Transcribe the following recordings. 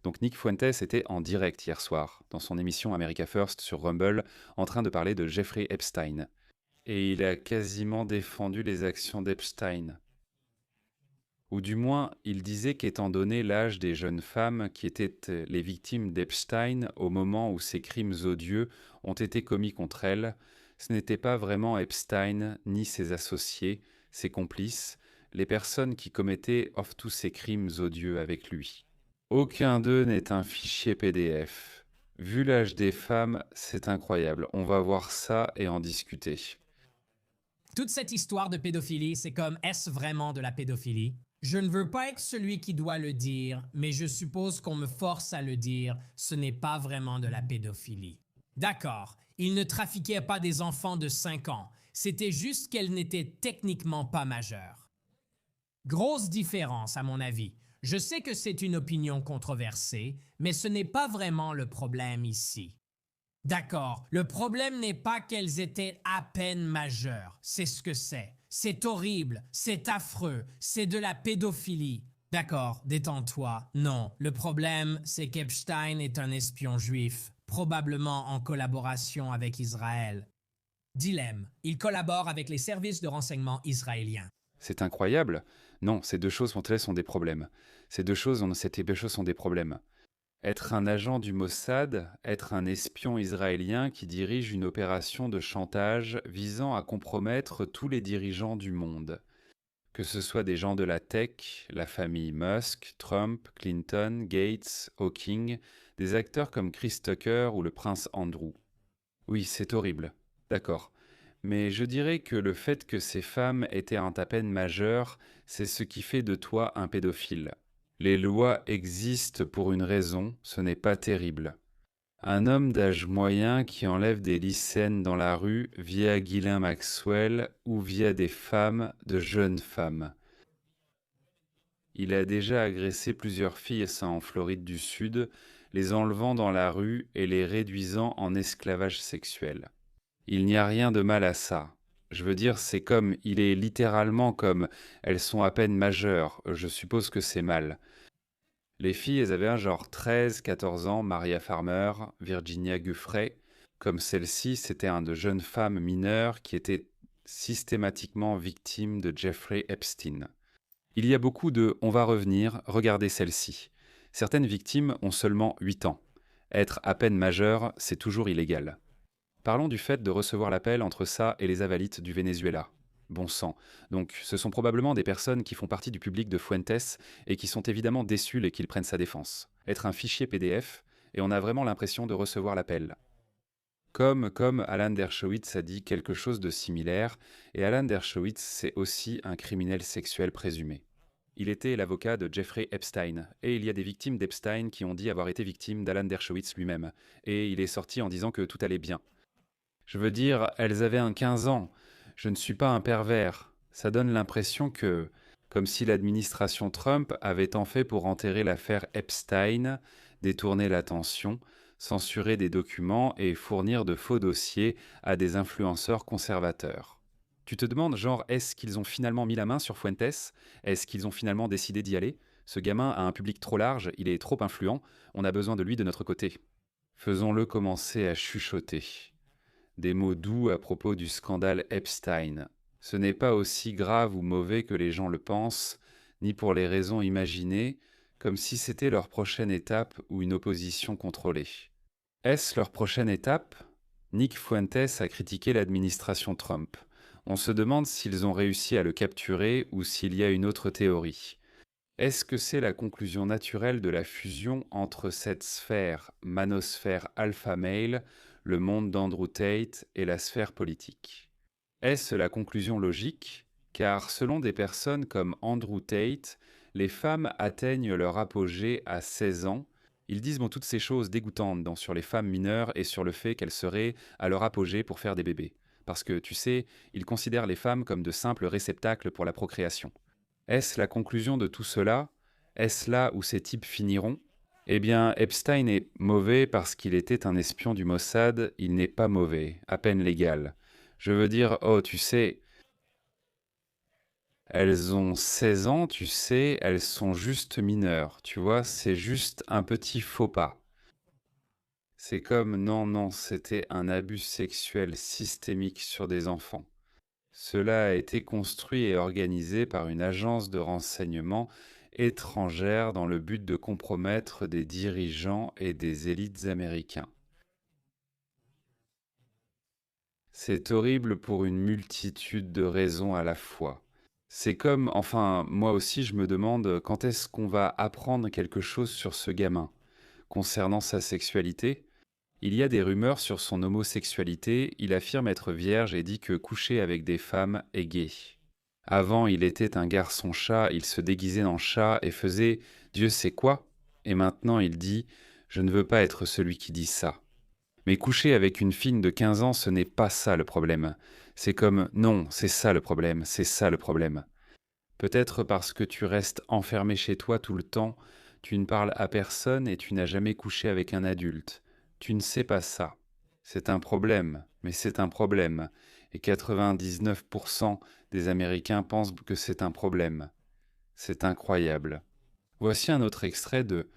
Donc Nick Fuentes était en direct hier soir, dans son émission America First sur Rumble, en train de parler de Jeffrey Epstein. Et il a quasiment défendu les actions d'Epstein. Ou du moins, il disait qu'étant donné l'âge des jeunes femmes qui étaient les victimes d'Epstein au moment où ces crimes odieux ont été commis contre elles, ce n'était pas vraiment Epstein ni ses associés, ses complices, les personnes qui commettaient tous ces crimes odieux avec lui. Aucun d'eux n'est un fichier PDF. Vu l'âge des femmes, c'est incroyable. On va voir ça et en discuter. Toute cette histoire de pédophilie, c'est comme est-ce vraiment de la pédophilie? Je ne veux pas être celui qui doit le dire, mais je suppose qu'on me force à le dire, ce n'est pas vraiment de la pédophilie. D'accord, il ne trafiquait pas des enfants de 5 ans, c'était juste qu'elle n'était techniquement pas majeure. Grosse différence à mon avis. Je sais que c'est une opinion controversée, mais ce n'est pas vraiment le problème ici. D'accord, le problème n'est pas qu'elles étaient à peine majeures, c'est ce que c'est. C'est horrible, c'est affreux, c'est de la pédophilie. D'accord, détends-toi. Non, le problème, c'est qu'Epstein est un espion juif, probablement en collaboration avec Israël. Dilemme, il collabore avec les services de renseignement israéliens. C'est incroyable. Non, ces deux choses entre elles sont des problèmes. Ces deux choses sont des problèmes. Être un agent du Mossad, être un espion israélien qui dirige une opération de chantage visant à compromettre tous les dirigeants du monde. Que ce soit des gens de la tech, la famille Musk, Trump, Clinton, Gates, Hawking, des acteurs comme Chris Tucker ou le prince Andrew. Oui, c'est horrible. D'accord. Mais je dirais que le fait que ces femmes étaient à peine majeures, c'est ce qui fait de toi un pédophile. Les lois existent pour une raison, ce n'est pas terrible. Un homme d'âge moyen qui enlève des lycéennes dans la rue via Ghislain Maxwell ou via des femmes, de jeunes femmes. Il a déjà agressé plusieurs filles en Floride du Sud, les enlevant dans la rue et les réduisant en esclavage sexuel. Il n'y a rien de mal à ça. Je veux dire, c'est comme, il est littéralement comme, elles sont à peine majeures, je suppose que c'est mal. Les filles, elles avaient un genre 13, 14 ans, Maria Farmer, Virginia Giuffre. Comme celle-ci, c'était un de jeunes femmes mineures qui étaient systématiquement victimes de Jeffrey Epstein. Il y a beaucoup de « on va revenir, regardez celle-ci ». Certaines victimes ont seulement 8 ans. Être à peine majeur, c'est toujours illégal. Parlons du fait de recevoir l'appel entre ça et les avalites du Venezuela. Bon sang. Donc, ce sont probablement des personnes qui font partie du public de Fuentes et qui sont évidemment déçues qu'ils prennent sa défense. Être un fichier PDF, et on a vraiment l'impression de recevoir l'appel. Comme Alan Dershowitz a dit quelque chose de similaire, et Alan Dershowitz, c'est aussi un criminel sexuel présumé. Il était l'avocat de Jeffrey Epstein, et il y a des victimes d'Epstein qui ont dit avoir été victimes d'Alan Dershowitz lui-même, et il est sorti en disant que tout allait bien. Je veux dire, elles avaient un 15 ans. Je ne suis pas un pervers. Ça donne l'impression que, comme si l'administration Trump avait tant fait pour enterrer l'affaire Epstein, détourner l'attention, censurer des documents et fournir de faux dossiers à des influenceurs conservateurs. Tu te demandes, genre, est-ce qu'ils ont finalement mis la main sur Fuentes? Est-ce qu'ils ont finalement décidé d'y aller? Ce gamin a un public trop large, il est trop influent, on a besoin de lui de notre côté. Faisons-le commencer à chuchoter. Des mots doux à propos du scandale Epstein. Ce n'est pas aussi grave ou mauvais que les gens le pensent, ni pour les raisons imaginées, comme si c'était leur prochaine étape ou une opposition contrôlée. Est-ce leur prochaine étape? Nick Fuentes a critiqué l'administration Trump. On se demande s'ils ont réussi à le capturer ou s'il y a une autre théorie. Est-ce que c'est la conclusion naturelle de la fusion entre cette sphère, manosphère alpha-male, le monde d'Andrew Tate et la sphère politique? Est-ce la conclusion logique? Car selon des personnes comme Andrew Tate, les femmes atteignent leur apogée à 16 ans. Ils disent toutes ces choses dégoûtantes sur les femmes mineures et sur le fait qu'elles seraient à leur apogée pour faire des bébés. Parce que, tu sais, ils considèrent les femmes comme de simples réceptacles pour la procréation. Est-ce la conclusion de tout cela? Est-ce là où ces types finiront? Eh bien, Epstein est mauvais parce qu'il était un espion du Mossad, il n'est pas mauvais, à peine légal. Je veux dire, oh, tu sais, Elles ont 16 ans, tu sais, elles sont juste mineures, tu vois, c'est juste un petit faux pas. C'est comme non, non, c'était un abus sexuel systémique sur des enfants. Cela a été construit et organisé par une agence de renseignement étrangère dans le but de compromettre des dirigeants et des élites américains. C'est horrible pour une multitude de raisons à la fois. C'est comme, enfin, moi aussi je me demande quand est-ce qu'on va apprendre quelque chose sur ce gamin. Concernant sa sexualité, il y a des rumeurs sur son homosexualité, il affirme être vierge et dit que coucher avec des femmes est gay. Avant, il était un garçon chat, il se déguisait en chat et faisait Dieu sait quoi, et maintenant il dit je ne veux pas être celui qui dit ça. Mais coucher avec une fille de 15 ans, ce n'est pas ça le problème. C'est comme non, c'est ça le problème, c'est ça le problème. Peut-être parce que tu restes enfermé chez toi tout le temps, tu ne parles à personne et tu n'as jamais couché avec un adulte. Tu ne sais pas ça. C'est un problème, mais c'est un problème. Et 99% des Américains pensent que c'est un problème. C'est incroyable. Voici un autre extrait de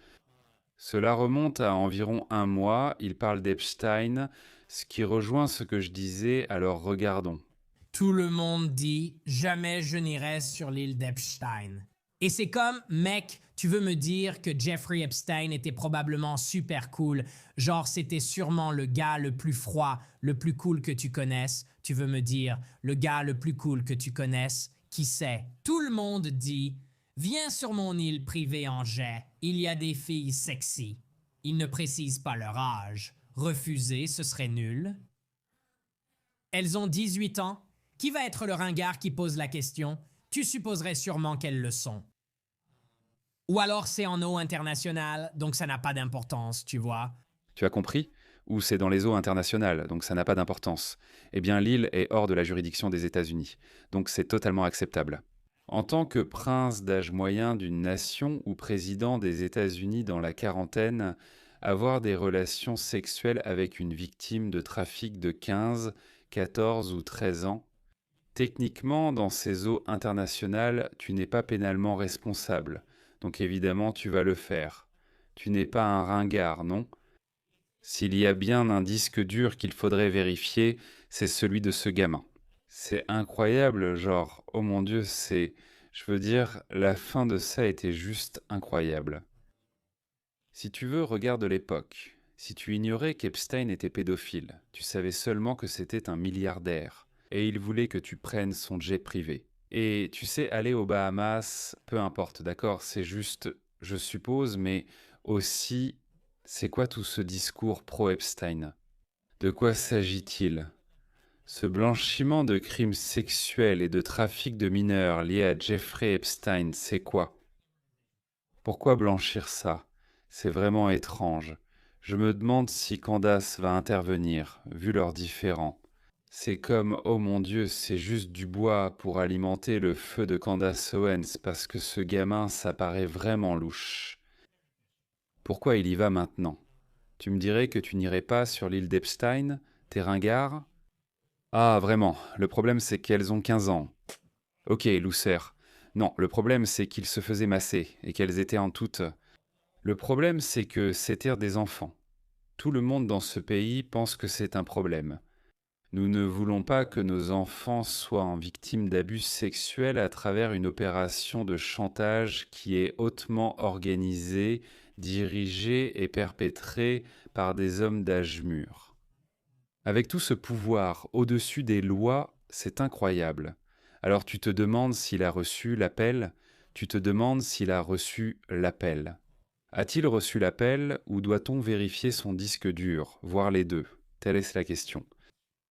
Cela remonte à environ un mois, il parle d'Epstein, ce qui rejoint ce que je disais, alors regardons. Tout le monde dit jamais je n'irai sur l'île d'Epstein. Et c'est comme, mec, tu veux me dire que Jeffrey Epstein était probablement super cool, genre c'était sûrement le gars le plus froid, le plus cool que tu connaisses. Tu veux me dire le gars le plus cool que tu connaisses, qui sait? Tout le monde dit, viens sur mon île privée en jet, il y a des filles sexy. Ils ne précisent pas leur âge. Refuser, ce serait nul. Elles ont 18 ans. Qui va être le ringard qui pose la question? Tu supposerais sûrement qu'elles le sont. Ou alors c'est en eau internationale, donc ça n'a pas d'importance, tu vois. Tu as compris? Ou c'est dans les eaux internationales, donc ça n'a pas d'importance. Eh bien, l'île est hors de la juridiction des États-Unis, donc c'est totalement acceptable. En tant que prince d'âge moyen d'une nation ou président des États-Unis dans la quarantaine, avoir des relations sexuelles avec une victime de trafic de 15, 14 ou 13 ans, techniquement, dans ces eaux internationales, tu n'es pas pénalement responsable, donc évidemment tu vas le faire. Tu n'es pas un ringard, non? S'il y a bien un disque dur qu'il faudrait vérifier, c'est celui de ce gamin. C'est incroyable, genre, oh mon Dieu, c'est... Je veux dire, la fin de ça était juste incroyable. Si tu veux, regarde l'époque. Si tu ignorais qu'Epstein était pédophile, tu savais seulement que c'était un milliardaire, et il voulait que tu prennes son jet privé. Et tu sais, aller aux Bahamas, peu importe, d'accord, c'est juste, je suppose, mais aussi, c'est quoi tout ce discours pro-Epstein? De quoi s'agit-il? Ce blanchiment de crimes sexuels et de trafic de mineurs liés à Jeffrey Epstein, c'est quoi? Pourquoi blanchir ça? C'est vraiment étrange. Je me demande si Candace va intervenir, vu leurs différends. C'est comme, oh mon Dieu, c'est juste du bois pour alimenter le feu de Candace Owens parce que ce gamin, ça paraît vraiment louche. Pourquoi il y va maintenant? Tu me dirais que tu n'irais pas sur l'île d'Epstein, t'es ringard? Ah, vraiment, le problème c'est qu'elles ont 15 ans. Ok, Lucère. Non, le problème c'est qu'ils se faisaient masser et qu'elles étaient en toutes. Le problème c'est que c'étaient des enfants. Tout le monde dans ce pays pense que c'est un problème. Nous ne voulons pas que nos enfants soient en victimes d'abus sexuels à travers une opération de chantage qui est hautement organisée, dirigée et perpétrée par des hommes d'âge mûr. Avec tout ce pouvoir au-dessus des lois, c'est incroyable. Alors tu te demandes s'il a reçu l'appel, tu te demandes s'il a reçu l'appel. A-t-il reçu l'appel ou doit-on vérifier son disque dur, voir les deux? Telle est la question.